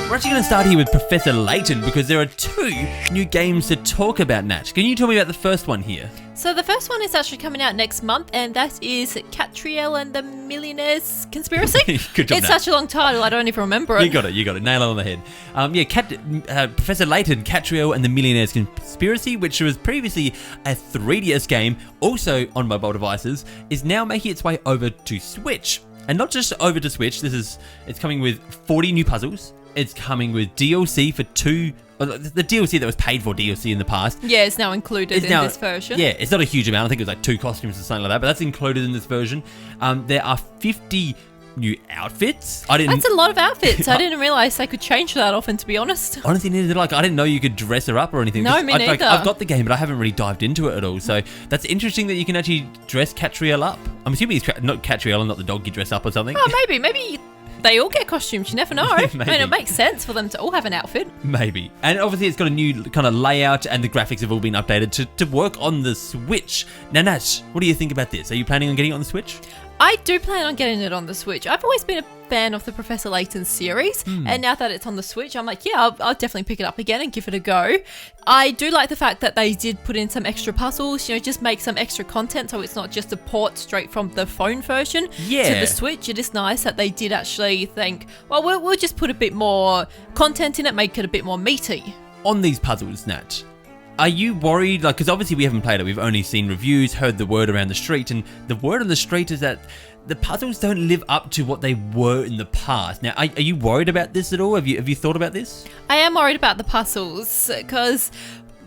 We're actually going to start here with Professor Layton because there are 2 new games to talk about, Nat. Can you tell me about the first one here? So the first one is actually coming out next month, and that is Katrielle and the Millionaires Conspiracy. Good job, It's Nat. such a long title, I don't even remember it. You got it. Nail it on the head. Professor Layton, Katrielle and the Millionaires Conspiracy, which was previously a 3DS game, also on mobile devices, is now making its way over to Switch. And not just over to Switch, it's coming with 40 new puzzles. It's coming with DLC for 2... The DLC that was paid for DLC in the past. Yeah, it's now included in this version. Yeah, it's not a huge amount. I think it was like 2 costumes or something like that, but that's included in this version. There are 50 new outfits. That's a lot of outfits. I didn't realise they could change that often, to be honest. Honestly, neither did I. I didn't know you could dress her up or anything. No, me neither. I've got the game, but I haven't really dived into it at all. So that's interesting that you can actually dress Katrielle up. I'm assuming it's not Katrielle and not the dog you dress up or something. Oh, maybe they all get costumes, you never know. I mean, it makes sense for them to all have an outfit. Maybe. And obviously it's got a new kind of layout and the graphics have all been updated to work on the Switch. Now, Nat, what do you think about this? Are you planning on getting it on the Switch? I do plan on getting it on the Switch. I've always been a fan of the Professor Layton series, and now that it's on the Switch, I'm like, yeah, I'll definitely pick it up again and give it a go. I do like the fact that they did put in some extra puzzles, just make some extra content, so it's not just a port straight from the phone version to the Switch. It is nice that they did actually think, well, we'll just put a bit more content in it, make it a bit more meaty. On these puzzles, Nat, are you worried? Because obviously we haven't played it. We've only seen reviews, heard the word around the street, and the word on the street is that the puzzles don't live up to what they were in the past. Now, are you worried about this at all? Have you thought about this? I am worried about the puzzles because,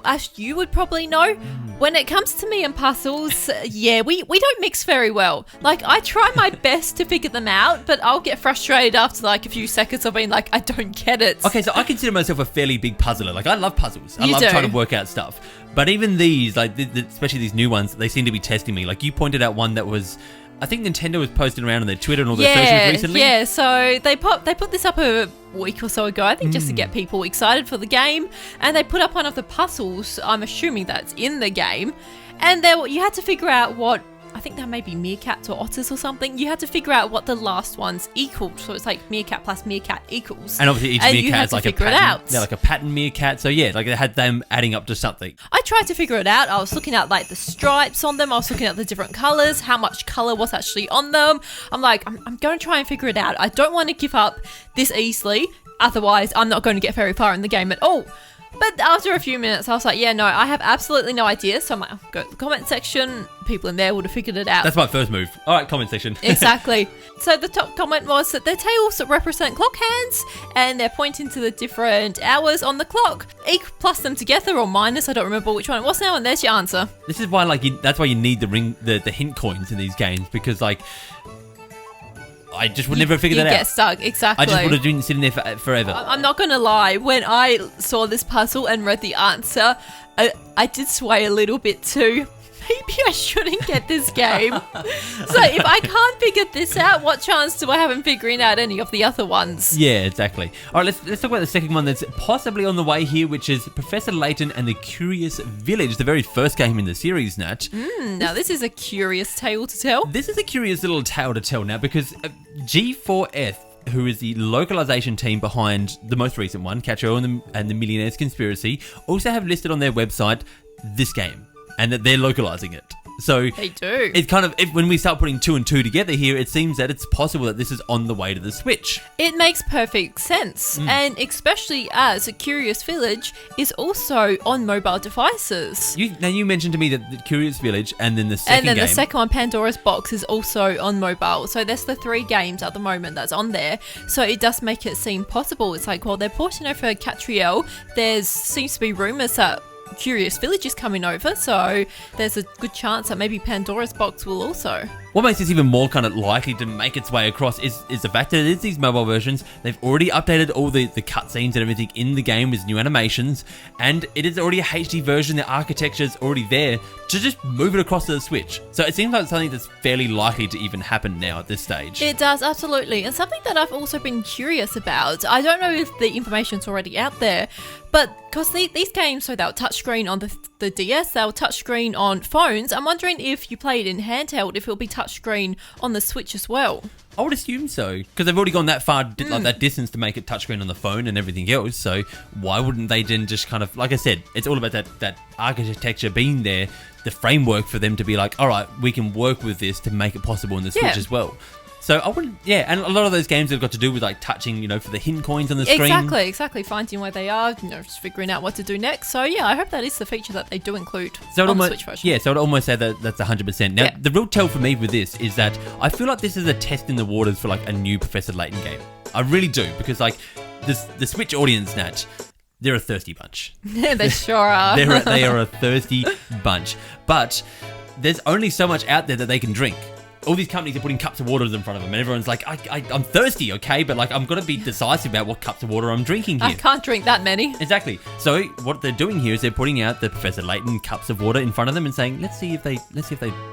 as you would probably know, when it comes to me and puzzles, we don't mix very well. I try my best to figure them out, but I'll get frustrated after a few seconds of being like, I don't get it. Okay, so I consider myself a fairly big puzzler. I love puzzles. I love trying to work out stuff. But even these, especially these new ones, they seem to be testing me. You pointed out one that was... I think Nintendo was posting around on their Twitter and all their socials recently. Yeah, so they put this up a week or so ago, I think, just to get people excited for the game. And they put up one of the puzzles, I'm assuming that's in the game. And you had to figure out what, I think that may be meerkats or otters or something. You had to figure out what the last one's equaled. So it's meerkat plus meerkat equals. And obviously each meerkat is a pattern. They're like a pattern meerkat. So yeah, they had them adding up to something. I tried to figure it out. I was looking at the stripes on them. I was looking at the different colours, how much colour was actually on them. I'm I'm going to try and figure it out. I don't want to give up this easily. Otherwise, I'm not going to get very far in the game at all. But after a few minutes, I was like, I have absolutely no idea. So I might go to the comment section. People in there would have figured it out. That's my first move. All right, comment section. Exactly. So the top comment was that their tails represent clock hands and they're pointing to the different hours on the clock. Plus them together or minus, I don't remember which one it was now, and there's your answer. This is why that's why you need the hint coins in these games, because I just would never figure that out. You get stuck, exactly. I just would have been sitting there forever. I'm not going to lie. When I saw this puzzle and read the answer, I did sway a little bit too. Maybe I shouldn't get this game. So if I can't figure this out, what chance do I have in figuring out any of the other ones? Yeah, exactly. All right, let's talk about the second one that's possibly on the way here, which is Professor Layton and the Curios Village, the very first game in the series, Nat. Now this is a curious tale to tell. This is a curious little tale to tell now, because G4F, who is the localization team behind the most recent one, Katrielle and the Millionaires Conspiracy, also have listed on their website this game, and that they're localizing it. So they do. It's kind of, when we start putting 2 and 2 together here, it seems that it's possible that this is on the way to the Switch. It makes perfect sense, and especially as Curios Village is also on mobile devices. You mentioned to me that the Curios Village and then the second game. And then the second one, Pandora's Box, is also on mobile. So there's the 3 games at the moment that's on there. So it does make it seem possible. It's they're porting over Katrielle. There seems to be rumours that Curios Village is coming over, so there's a good chance that maybe Pandora's Box will also. What makes this even more kind of likely to make its way across is the fact that it is these mobile versions. They've already updated all the cutscenes and everything in the game with new animations, and it is already a HD version. The architecture is already there to just move it across to the Switch. So it seems like something that's fairly likely to even happen now at this stage. It does, absolutely. And something that I've also been curious about, I don't know if the information's already out there, but because these games, so they'll touchscreen on the the DS, they were touchscreen on phones. I'm wondering if you play it in handheld, if it'll be touchscreen on the Switch as well. I would assume so, because they've already gone that far, like that distance to make it touchscreen on the phone and everything else. So why wouldn't they then just kind of, like I said, it's all about that architecture being there, the framework for them to be like, all right, we can work with this to make it possible in the Switch as well. So I wouldn't, and a lot of those games have got to do with like touching, for the hidden coins on the screen. Exactly. Finding where they are, just figuring out what to do next. So I hope that is the feature that they do include on the Switch version. Yeah, so I'd almost say that that's 100%. Now, the real tell for me with this is that I feel like this is a test in the waters for like a new Professor Layton game. I really do, because like the Switch audience, Natch, they're a thirsty bunch. They sure are. They are a thirsty bunch. But there's only so much out there that they can drink. All these companies are putting cups of water in front of them, and everyone's like, I'm thirsty, okay? But like, I'm going to be decisive about what cups of water I'm drinking here. I can't drink that many. Exactly. So what they're doing here is they're putting out the Professor Layton cups of water in front of them and saying, let's see if they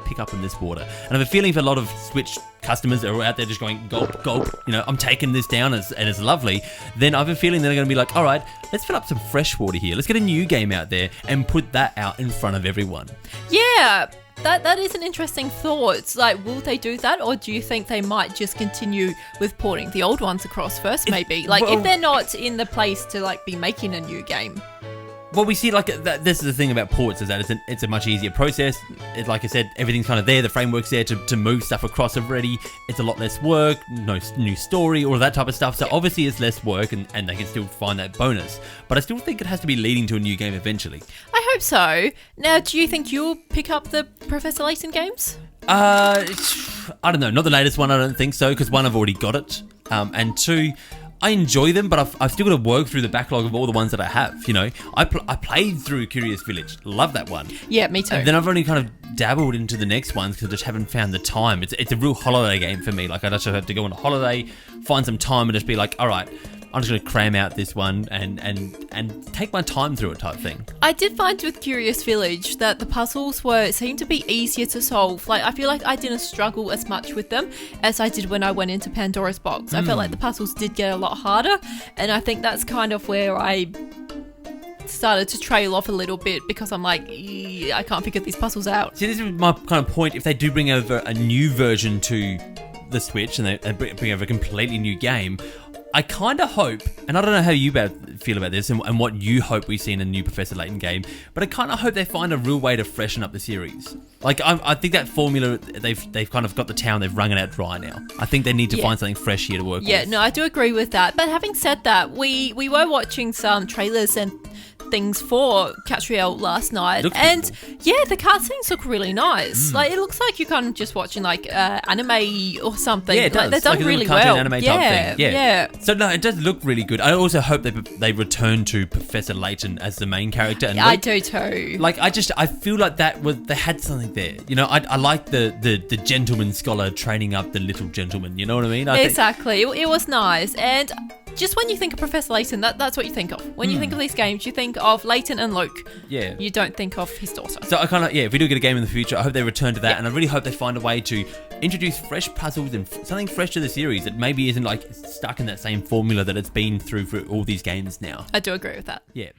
pick up on this water. And I have a feeling for a lot of Switch customers are out there just going, gulp, gulp, I'm taking this down and it's lovely. Then I have a feeling they're going to be like, all right, let's fill up some fresh water here. Let's get a new game out there and put that out in front of everyone. Yeah. That is an interesting thought. Like, will they do that, or do you think they might just continue with porting the old ones across first? Maybe, if they're not in the place to like be making a new game. Well, we see this is the thing about ports, is that it's a much easier process. Like I said, everything's kind of there. The framework's there to move stuff across already. It's a lot less work, no new story, all that type of stuff. So obviously it's less work, and they can still find that bonus. But I still think it has to be leading to a new game eventually. I hope so. Now, do you think you'll pick up the Professor Layton games? I don't know. Not the latest one, I don't think so, because one, I've already got it. And two, I enjoy them, but I've still got to work through the backlog of all the ones that I have, I played through Curios Village. Love that one. Yeah, me too. And then I've only kind of dabbled into the next ones because I just haven't found the time. It's a real holiday game for me. Like, I just have to go on a holiday, find some time and just be like, all right, I'm just going to cram out this one and take my time through it type thing. I did find with Curious Village that the puzzles seemed to be easier to solve. Like, I feel like I didn't struggle as much with them as I did when I went into Pandora's Box. I felt like the puzzles did get a lot harder, and I think that's kind of where I started to trail off a little bit, because I'm like, I can't figure these puzzles out. See, this is my kind of point. If they do bring over a new version to the Switch and they bring over a completely new game, I kind of hope, and I don't know how you feel about this and what you hope we see in a new Professor Layton game, but I kind of hope they find a real way to freshen up the series. Like, I think that formula, they've kind of got the town, they've wrung it out dry now. I think they need to find something fresh here to work with. Yeah, no, I do agree with that. But having said that, we were watching some trailers and things for Katrielle last night, and the cutscenes look really nice. Like, it looks like you're kind of just watching like anime or something. Yeah, it does. Like, they're done like really cartoon well. Anime type thing. Yeah. So no, it does look really good. I also hope they return to Professor Layton as the main character. And I do too. Like, I feel like they had something there. I like the gentleman scholar training up the little gentleman. You know what I mean? Exactly. It was nice. And just when you think of Professor Layton, that's what you think of. When you think of these games, you think of Layton and Luke. Yeah. You don't think of his daughter. So I kind of, if we do get a game in the future, I hope they return to that, and I really hope they find a way to introduce fresh puzzles and something fresh to the series that maybe isn't like stuck in that same formula that it's been through for all these games now. I do agree with that. Yeah.